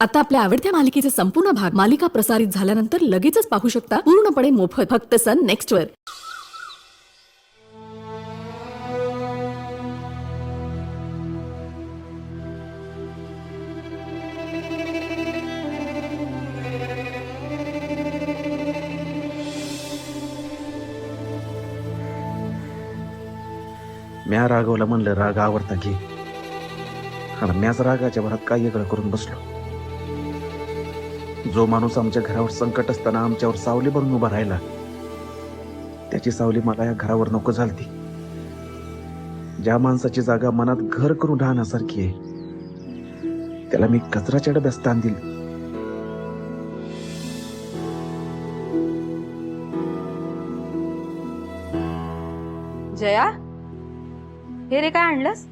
आता आपल्या आवडत्या मालिकेचे संपूर्ण भाग मालिका प्रसारित झाल्यानंतर लगेचच पाहू शकता पूर्णपणे मोफत फक्त सन नेक्स्ट वर. म्या रागवला म्हणलं राग आवडता घे, आणि म्याच रागाच्या भरात काय वेगळं करून बसलो. जो माणूस आमच्या घरावर संकट असताना आमच्यावर सावली बनून उभा राहिला, त्याची सावली मला या घरावर नको झालती. ज्या माणसाची जागा मनात घर करून राहण्यासारखी आहे, त्याला मी कचराच्या डब्यात स्थान दिलं. जया, हे रे काय आणलंस?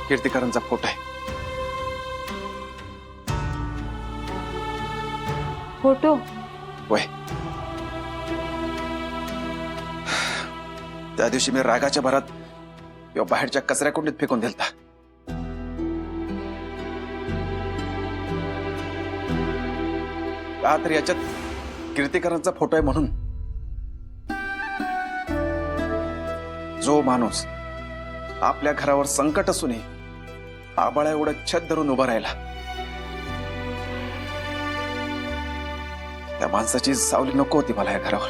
कीर्तिकरांचा फोटो आहे. फोटो? वय त्या दिवशी मी रागाच्या भरात किंवा बाहेरच्या कचऱ्या कुंडीत फेकून दिलता. का तर याच्यात कीर्तिकरांचा फोटो आहे म्हणून. जो माणूस आपल्या घरावर संकट असूनही आबाळा एवढं छत धरून उभा राहिला, त्या माणसाची सावली नको होती मला या घरावर.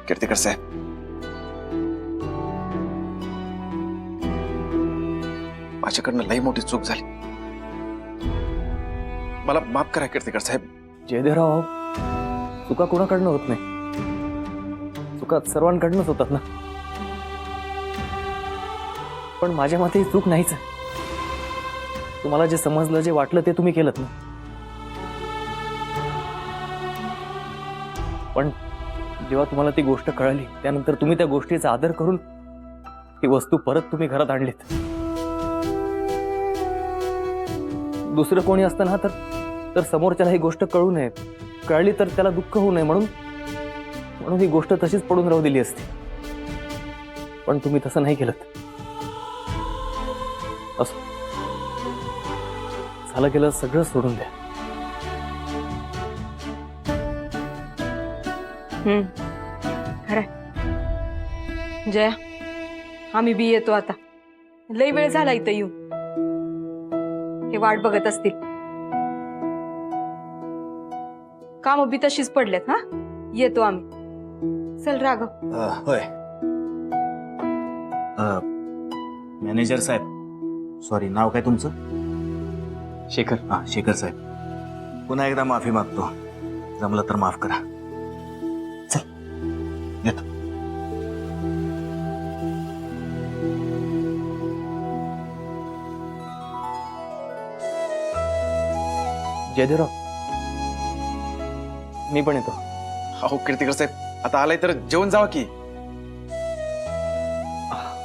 कीर्तिकर साहेब, माझ्याकडनं लई मोठी चूक झाली. मला माफ करा कीर्तिकर साहेब. जयदेवराव, चुका कोणाकडनं होत नाही, चुका सर्वांकडनंच होतात ना. पण माझ्या मते ही चूक नाहीच आहे. तुम्हाला जे समजलं, जे वाटलं ते तुम्ही केलं ना. पण जेव्हा तुम्हाला ती गोष्ट कळली, त्यानंतर तुम्ही त्या गोष्टीचा आदर करून ती वस्तू परत तुम्ही घरात आणलीत. दुसरं कोणी असतं ना तर समोरच्याला ही गोष्ट कळू नये, कळली तर त्याला दुःख होऊ नये म्हणून ही गोष्ट तशीच पडून राहू दिली असती. पण तुम्ही तसं नाही केलं. असं झालं गेलं सगळं सोडून द्या. खरंय. जया, आम्ही बी येतो आता. लई वेळ झाला इथं येऊन. हे वाट बघत असतील. काम बी तशीच पडलेत. हा, येतो आम्ही. चल राघव. होय. मॅनेजर साहेब, सॉरी, नाव काय तुमचं? शेखर. हा, शेखर साहेब, पुन्हा एकदा माफी मागतो. जमलं तर माफ करा. चल, येतो. जयदेवराव, मी पण येतो. अहो कीर्तिकर साहेब, आता आलाय तर जेवण जावा की.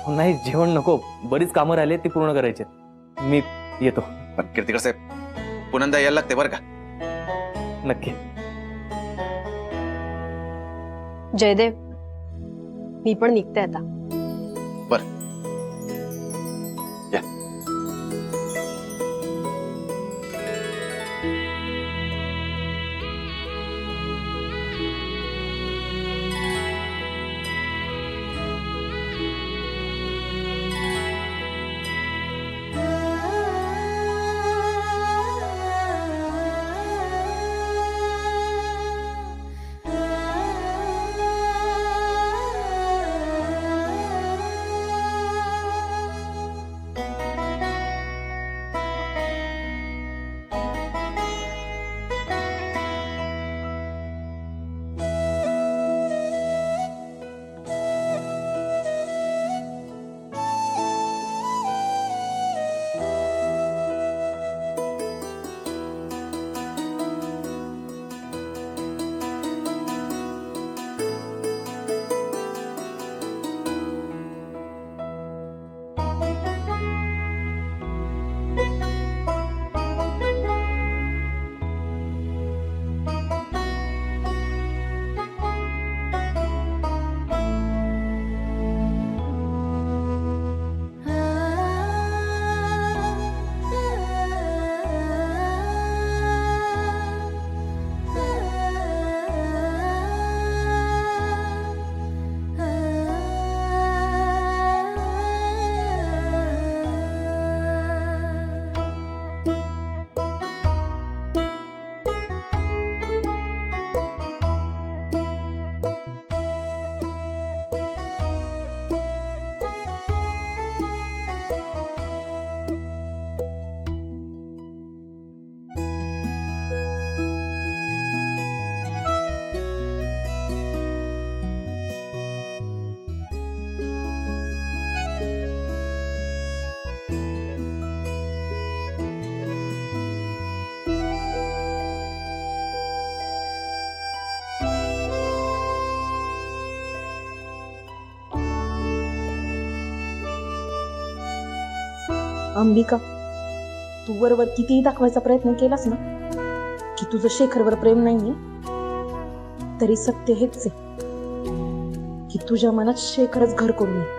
नाही, जेवण नको. बरीच कामं राहिले, ती पूर्ण करायची. मी येतो. पण कीर्तिकर साहेब, पुन्हा यायला लागते बरं का. नक्की. जयदेव, मी पण निघते आता. बर, या. अंबिका, तू बरोबर कितीही दाखवायचा प्रयत्न केलास ना की तुझं शेखरवर प्रेम नाहीये, तरी सत्य हेच आहे की तुझ्या मनात शेखरच घर करून ये.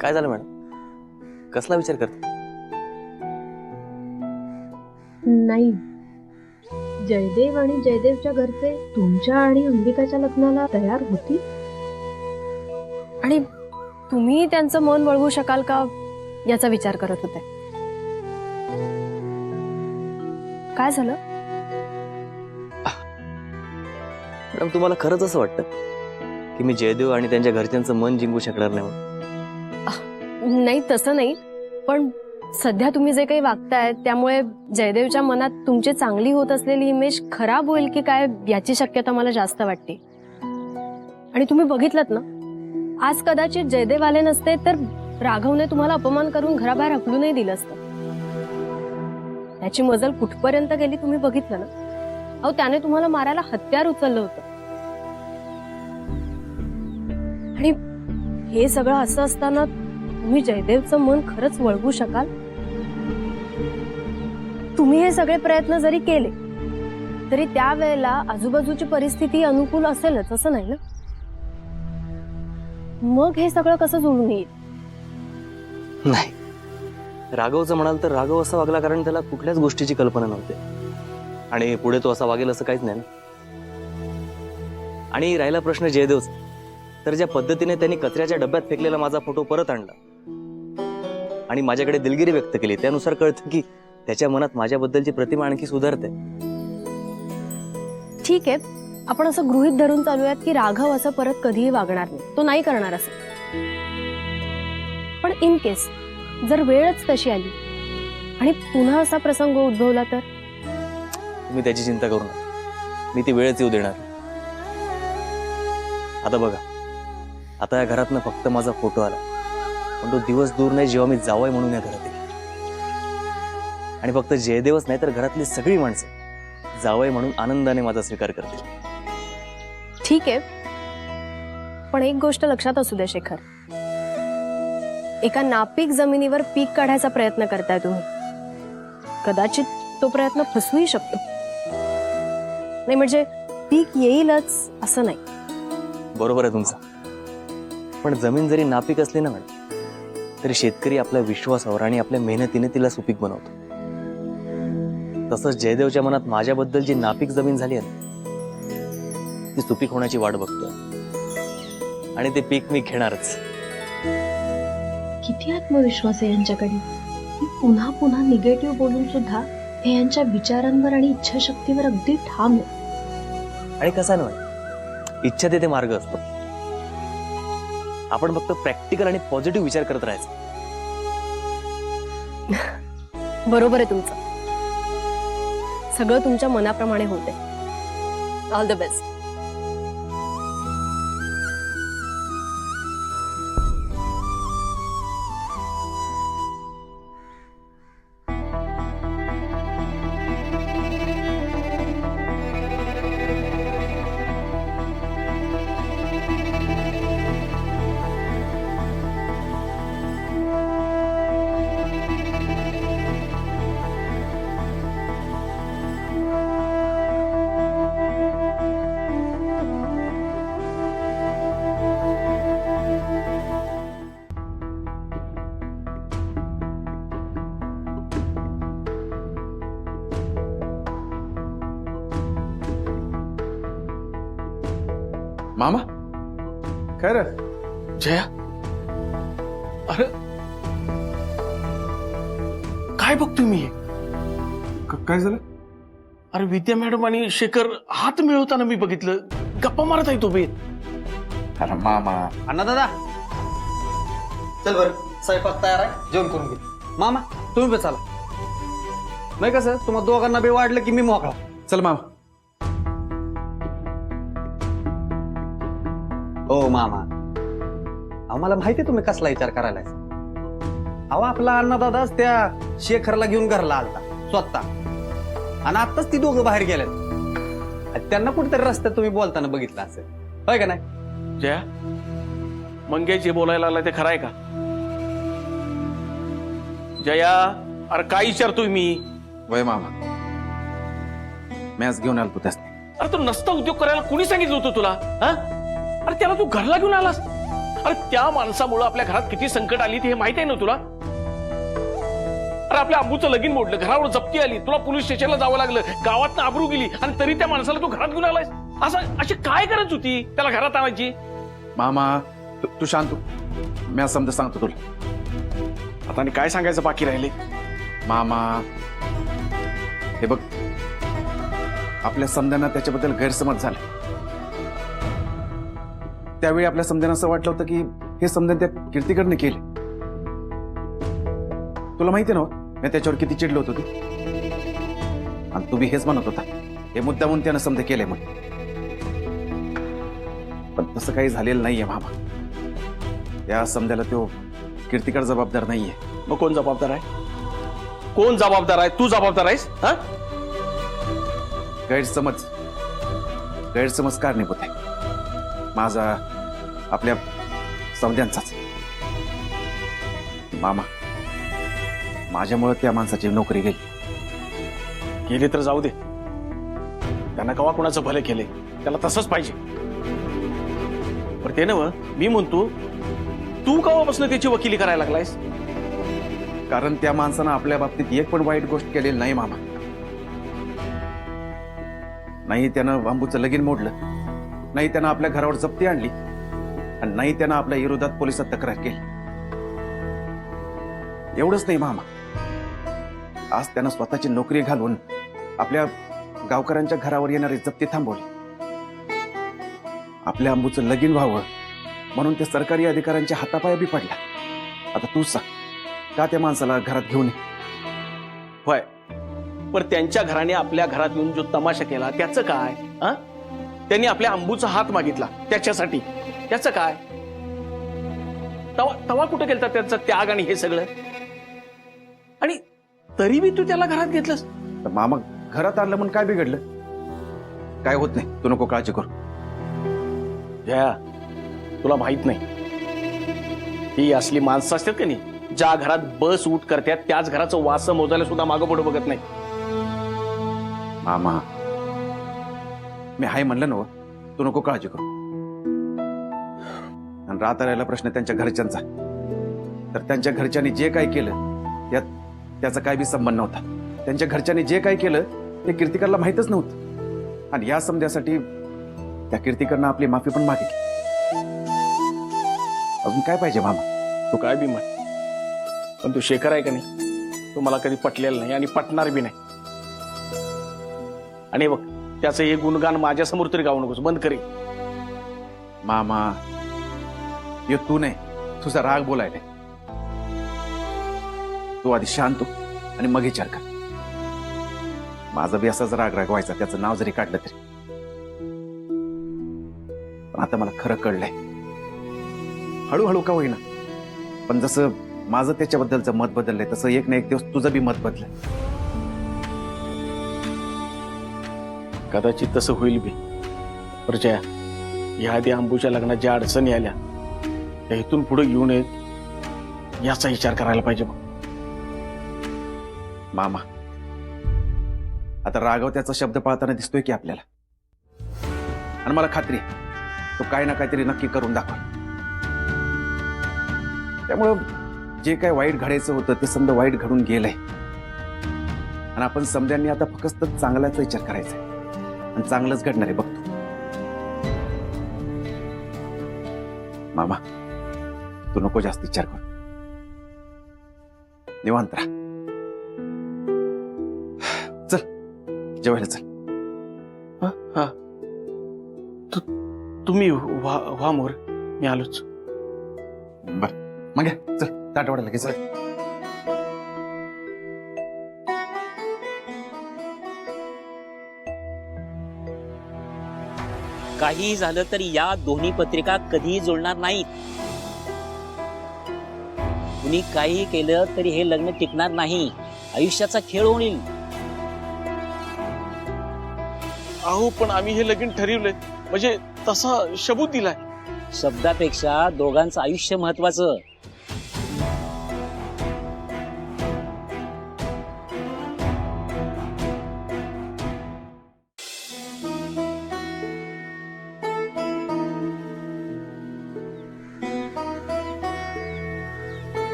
काय झालं मॅडम? कसला विचार करता? नाही, जयदेव आणि जयदेवच्या घरचे तुमच्या आणि अंबिकाच्या लग्नाला तयार होती आणि तुम्ही त्यांचं मन वळवू शकाल का याचा विचार करत होते. काय झालं? मॅडम, तुम्हाला खरंच असं वाटतं की मी जयदेव आणि त्यांच्या घरच्यांचं मन जिंकू शकणार नाही म्हणून? नाही, तसं नाही, पण सध्या तुम्ही जे काही वागताय त्यामुळे जयदेवच्या मनात तुमची चांगली होत असलेली इमेज खराब होईल की काय याची शक्यता मला जास्त वाटते. आणि तुम्ही बघितलंत ना, आज कदाचित जयदेव आले नसते तर राघवने तुम्हाला अपमान करून घराबाहेर हकलूनही दिलं असतं. त्याची मजल कुठपर्यंत गेली तुम्ही बघितलं ना. अहो, त्याने तुम्हाला मारायला हत्यार उचललं होतं. आणि हे सगळं असं असताना तुम्ही जयदेवचं मन खरंच वळवू शकाल? तुम्ही हे सगळे प्रयत्न जरी केले तरी त्यावेळेला आजूबाजूची परिस्थिती अनुकूल असेलच असं नाही ना. मग हे सगळं कसं जुळून येईल? नाही, राघवचं म्हणाल तर राघव असा वागला कारण त्याला कुठल्याच गोष्टीची कल्पना नव्हती आणि पुढे तो असा वागेल असं काहीच नाही ना. आणि राहिला प्रश्न जयदेवचा, तर ज्या पद्धतीने त्यांनी कचऱ्याच्या डब्यात फेकलेला माझा फोटो परत आणला आणि माझ्याकडे दिलगिरी व्यक्त केली, त्यानुसार कळतं की त्याच्या मनात माझ्याबद्दलची प्रतिमा आणखी सुधारते. ठीक आहे, आपण असं गृहीत धरून चालूयात की राघव असं परत कधीही वागणार नाही, तो नाही करणार असं. पण इन केस जर वेळच तशी आली आणि पुन्हा असा प्रसंग उद्भवला तर? तुम्ही त्याची चिंता करू नका, मी ती वेळच येऊ देणार. आता बघा, आता या घरातनं फक्त माझा फोटो आला, पण तो दिवस दूर नाही जेव्हा मी जावंय म्हणून या घरात येईल. आणि फक्त जयदेवच नाही तर घरातली सगळी माणसं जावंय म्हणून आनंदाने माझा स्वीकार करतील. ठीक आहे, पण एक गोष्ट लक्षात असू द्या शेखर, एका नापीक जमिनीवर पीक काढायचा प्रयत्न करताय तुम्ही. कदाचित तो प्रयत्न फसवूही शकतो. नाही म्हणजे पीक येईलच असं नाही. बरोबर आहे तुमचं, पण जमीन जरी नापीक असली ना मॅडम, तरी शेतकरी आपल्या विश्वासावर आणि आपल्या मेहनतीने तिला सुपीक बनवतो. तसंच जयदेवच्या मनात माझ्याबद्दल जी नापीक जमीन झाली आहे ना, ती सुपीक होण्याची वाट बघतोय आणि ते पीक मी घेणारच. किती आत्मविश्वास आहे यांच्याकडे. पुन्हा पुन्हा निगेटिव्ह बोलून सुद्धा हे यांच्या विचारांवर आणि इच्छाशक्तीवर अगदी ठाम आहे. आणि कसा नाही, इच्छा तिथे मार्ग असतो. आपण फक्त प्रॅक्टिकल आणि पॉझिटिव्ह विचार करत राहायचं. बरोबर आहे तुमचं, सगळं तुमच्या मनाप्रमाणे होते. All the best. मामा, काय रे? जया, अरे काय बघतोय मी? काय झालं? अरे विद्या मॅडम आणि शेखर हात मिळवताना मी बघितलं. गप्पा मारत आहे तो बेत. अरे मामा, अण्णा दादा, चल बर, स्वयंपाक तयार आहे, जेवण करून घे. मामा तुम्ही पण चला. नाही कसं तुम्हाला दोघांना बी वाढलं की मी मोकळा. चल मामा. हो मामा, अहो मला माहिती आहे तुम्ही कसला विचार करायला. अहो आपला अण्णादादाच त्या शेखरला घेऊन घरला आलता स्वतः, आणि आताच ती दोघं बाहेर गेल्यात. त्यांना कुठेतरी रस्त्यात तुम्ही बोलताना बघितलं असेल, होय का नाही? जया, मंगेश जे बोलायला लागला ते खरं आहे का? जया, अरे काय विचारतोय मी? वय मामा, मॅच घेऊन आलो त्यास. अरे तू नसता उद्योग करायला कुणी सांगितलं होतं तुला? हा? अरे त्याला तू घरला घेऊन आलास. अरे त्या माणसामुळे आपल्या घरात किती संकट आली ते हे माहित आहे ना तुला? अरे आपल्या अंबूचं लगीन मोडलं, घरावर जप्ती आली, तुला पोलीस स्टेशनला जावं लागलं, गावात आबरू गेली, आणि तरी त्या माणसाला तू घरात घेऊन आलायस. अशी काय करत होती त्याला घरात आणायची? मामा तू शांत हो. मी समजा सांगतो तुला. आता आणि काय सांगायचं बाकी राहिले? मामा हे बघ, आपल्या समजांना त्याच्याबद्दल गैरसमज झाला. त्यावेळी आपल्या समजांना असं वाटलं होतं की हे समजन त्या कीर्तीकडनं केले. तुला माहिती ना मी त्याच्यावर किती चिडलो होतो ते, आणि तू बी हेच म्हणत होता हे मुद्दामून त्यानं समजे केले म्हणून. पण तसं काही झालेलं नाहीये मामा. त्या समजायला तो कीर्तीकडे जबाबदार नाहीये. मग कोण जबाबदार आहे? कोण जबाबदार आहे? तू जबाबदार आहेस? हा? गैरसमज कारणीभूत आहे माझा, आपल्या समध्यांचाच. मामा, माझ्यामुळे त्या माणसाची नोकरी गेली तर जाऊ दे. त्यांना कवा कोणाचं भलं केले, त्याला तसंच पाहिजे. पण ते नव्ह, मी म्हणतो तू कवापासून त्याची वकिली करायला लागलायस? कारण त्या माणसानं आपल्या बाबतीत एक पण वाईट गोष्ट केलेली नाही मामा. नाही त्यानं अंबूचं लगीन मोडलं, नाही त्यानं आपल्या घरावर जप्ती आणली, आणि नाही त्यानं आपल्या विरोधात पोलिसात तक्रार केली. एवढंच नाही मामा, आज त्यानं स्वतःची नोकरी घालून आपल्या गावकऱ्यांच्या घरावर येणारी जप्ती थांबवली. आपल्या अंबूचं लगीन व्हावं म्हणून त्या सरकारी अधिकाऱ्यांच्या हातापाया बी पडला. आता तूच सांग, का त्या माणसाला घरात घेऊन ये? होय, पण त्यांच्या घराने आपल्या घरात येऊन जो तमाशा केला त्याचं काय? हा? त्यांनी आपल्या अंबूचा हात मागितला त्याच्यासाठी, त्याचं काय? तवा कुठं गेलता त्यांचा त्याग आणि हे सगळं? आणि तरी बी तू त्याला घरात घेतलंस. तर मामा घरात आणलं म्हणून काय बिघडलं? काय होत नाही, तू नको काळजी करू. जया, तुला माहित नाही, ही असली माणसं असतात का नाही, ज्या घरात बस उठ करतात त्याच घराचं वास मोजायला सुद्धा मागं पुढे बघत नाही. मामा मी हाय म्हणलं ना, तू नको काळजी करू. आणि राहता प्रश्न त्यांच्या घरच्यांचा, तर त्यांच्या घरच्यांनी जे काय केलं त्याचा काय बी संबंध नव्हता. त्यांच्या घरच्यांनी जे काय केलं ते कीर्तिकारला माहितच नव्हतं, आणि या समजासाठी त्या कीर्तिकारनं आपली माफी पण मागितली. अजून काय पाहिजे मामा? तू काय बी म्हण, पण तू शेखर आहे का नाही, तो मला कधी पटलेला नाही आणि पटणार बी नाही. आणि बघ, त्याचं हे गुणगान माझ्या समोर तरी गाऊ नकोस, बंद करी. मामा ये तू नाही, तुझा राग बोलायला. तू आधी शांत हो आणि मग विचार कर. माझा बी असाच राग रागवायचा, त्याचं नाव जरी काढलं तरी. पण आता मला खरं कळलंय, हळूहळू का होईना, पण जसं माझं त्याच्याबद्दलचं मत बदललंय तसं एक ना एक दिवस तुझं बी मत बदलय. कदाचित तसं होईल बी. प्रजया, या आधी अंबूच्या लग्नात ज्या अडचणी आल्या त्या इथून पुढे येऊ नयेत याचा विचार करायला पाहिजे. बघ मामा, आता राघव त्याचा शब्द पाळताना दिसतोय की आपल्याला, आणि मला खात्री आहे तो काय ना काहीतरी नक्की करून दाखव. त्यामुळं जे काय वाईट घडायचं होतं ते समजा वाईट घडून गेलंय, आणि आपण समध्यांनी आता फक्त चांगल्याचा विचार करायचा आणि चांगलंच घडणार आहे. बघतो मामा, तू नको जास्त विचार कर, निवांत राहा. चल जेवायला चल. हा, तुम्ही व्हा मोर, मी आलोच. बर मग चल, ताटवाडा लगेच. काहीही झालं तरी या दोन्ही पत्रिका कधीही जुळणार नाहीत. कुणी काही केलं तरी हे लग्न टिकणार नाही, आयुष्याचा खेळ होईल. अहो पण आम्ही हे लगीन ठरवलंय, म्हणजे तसा शबूत दिलाय. शब्दापेक्षा दोघांचं आयुष्य महत्वाचं.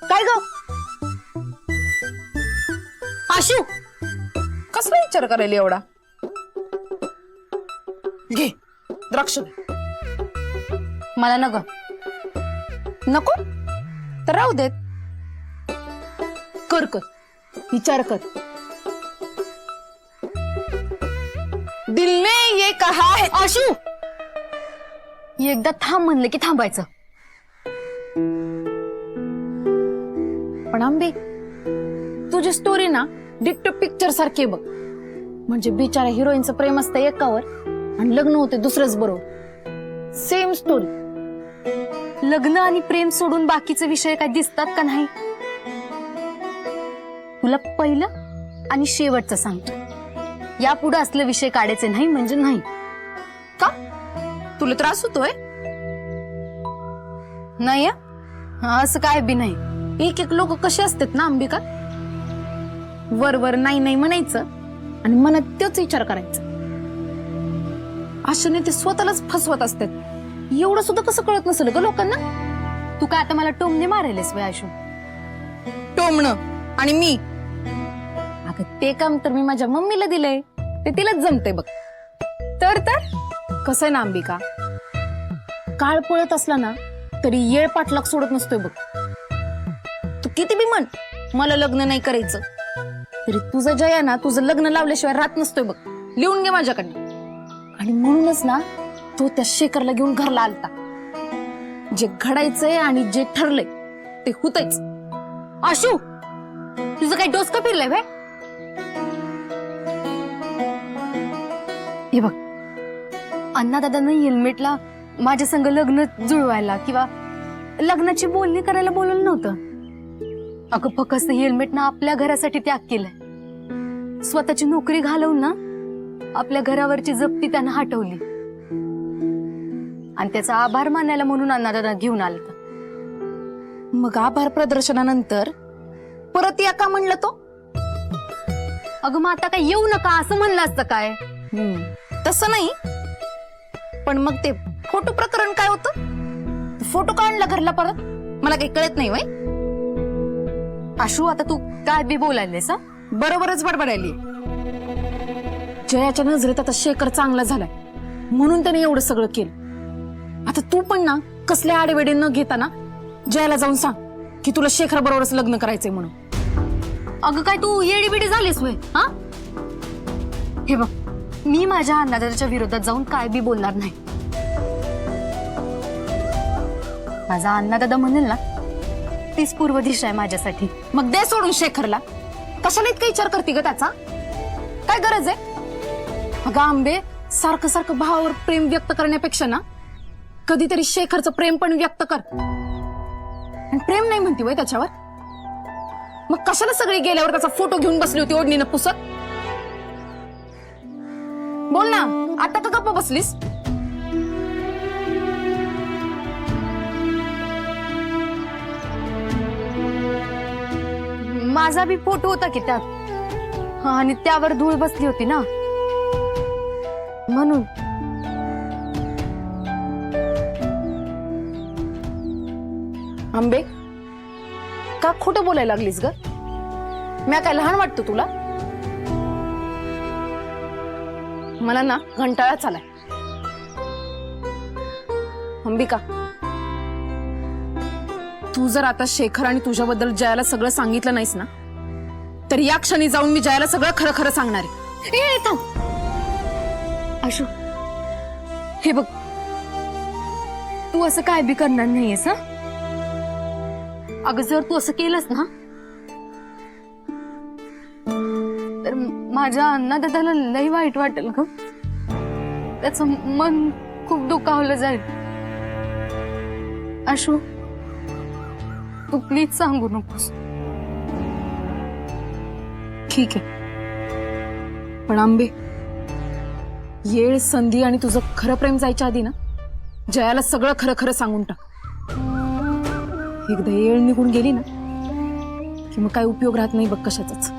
काय ग आशू, कसला विचार करायला एवढा? घे द्राक्ष घे. मला न ग नको तर राहू देत. कर कर विचार कर. दिल ने ये कहा है. आशू, एकदा थांब म्हणलं की थांबायचं. पण आंबे, तुझी स्टोरी ना डिक्टो पिक्चर सारखी आहे बघ. म्हणजे बिचारा हिरोईनचं प्रेम असतं एकावर आणि लग्न होते दुसरंच बरोबर. Same story. लग्न आणि प्रेम सोडून बाकीचे विषय काय दिसतात का नाही? तुला पहिलं आणि शेवटचं सांगतो, यापुढे असले विषय काढायचे नाही म्हणजे नाही. का तुला त्रास होतोय? नाही हा, असं काय बी नाही. एक एक लोक कसे असतात ना अंबिका, वर वर नाही नाही म्हणायचं आणि मनात तेच विचार करायचा. अशाने ते स्वतःलाच फसवत असतात. एवढं सुद्धा कसं कळत नसेल ग लोकांना? तू काय आता मला टोमणे मारायलेस वे आशू? टोमणं आणि मी, अगं ते काम तर मी माझ्या मम्मीला दिलंय, ते तिलाच जमते बघ. तर कसं आहे ना अंबिका, काळ पळत असला ना तरी येळ पाठलाग सोडत नसतोय बघ. तू किती बी म्हण मला लग्न नाही करायचं, तरी तुझा जया ना तुझं लग्न लावल्याशिवाय राहत नसतोय बघ. लिहून घे माझ्याकडनं. आणि म्हणूनच ना तो त्या शेखरला घेऊन घरला आलता. जे घडायचंय आणि जे ठरलंय ते होतच. आशू, तुझं काही डोसकं फिरलंय व्हय? हे बघ, अण्णादादांनी हेल्मेटला माझ्या संग लग्न जुळवायला किंवा लग्नाची बोलणी करायला बोलवलं नव्हतं. अगं फक्त हेल्मेटनं आपल्या घरासाठी त्याग केलाय. स्वतःची नोकरी घालवून ना आपल्या घरावरची जप्ती त्यानं हटवली आणि त्याचा आभार मानायला म्हणून अण्णादादा घेऊन आलता. मग आभार प्रदर्शनानंतर परत या का म्हणलं तो? अगं मग आता काय येऊ नका असं म्हणलं असतं काय? तसं नाही, पण मग ते फोटो प्रकरण काय होतं? फोटो का आणला घरला परत? मला काही कळत नाही वय. आशू, आता तू काय बी बोलायलेस? बरोबरच बडबडायली. जयाच्या नजरेत आता शेखर चांगला झालाय म्हणून त्याने एवढं सगळं केलं. आता तू पण ना कसले आडेवेडे न घेताना जयाला जाऊन सांग की तुला शेखर बरोबरच लग्न करायचंय म्हणून. अगं काय तू येडी बिडी झालीस होय? हा, हे बघ, मी माझ्या अण्णादादाच्या विरोधात जाऊन काय बी बोलणार नाही. माझा अण्णादादा म्हणेल ना तीच पूर्व दिशा आहे माझ्यासाठी. मग दे सोडून शेखरला. कशाला इतका विचार करते ग त्याचा? काय गरज आहे? अगं आंबे, सारखं सारखं भावावर प्रेम व्यक्त करण्यापेक्षा ना कधीतरी शेखरचं प्रेम पण व्यक्त कर. आणि प्रेम नाही म्हणती वय त्याच्यावर? मग कशाला सगळी गेल्यावर त्याचा फोटो घेऊन बसली होती ओढणीनं पुसत? बोल ना, आता का गप्प बसलीस? माझा बी फोटो होता की त्यात, आणि त्यावर धूळ बसली होती ना म्हणून. आंबे, का खोटं बोलायला लागलीस ग? मी काय लहान वाटतो तुला? मला ना घंटाळाच आलाय. अंबिका, तू जर आता शेखर आणि तुझ्याबद्दल जयाला सगळं सांगितलं नाहीस ना, तर या क्षणी जाऊन मी जयाला सगळं खरं खरं सांगणार आहे. आशू, हे बघ, तू असं काय बी करणार नाहीयेस. हा, अगं जर तू असं केलंस ना तर माझ्या अन्नदादाला लई वाईट वाटेल ग. त्याचं मन खूप दुखावलं जाईल. आशू, तू प्लीज सांगू नकोस. ठीक आहे, पण आंबे, येळ, संधी आणि तुझं खरं प्रेम जायच्या आधी ना जयाला सगळं खरं खरं सांगून टाक. एकदा येळ निघून गेली ना की मग काय उपयोग राहत नाही बघ कशाचाच.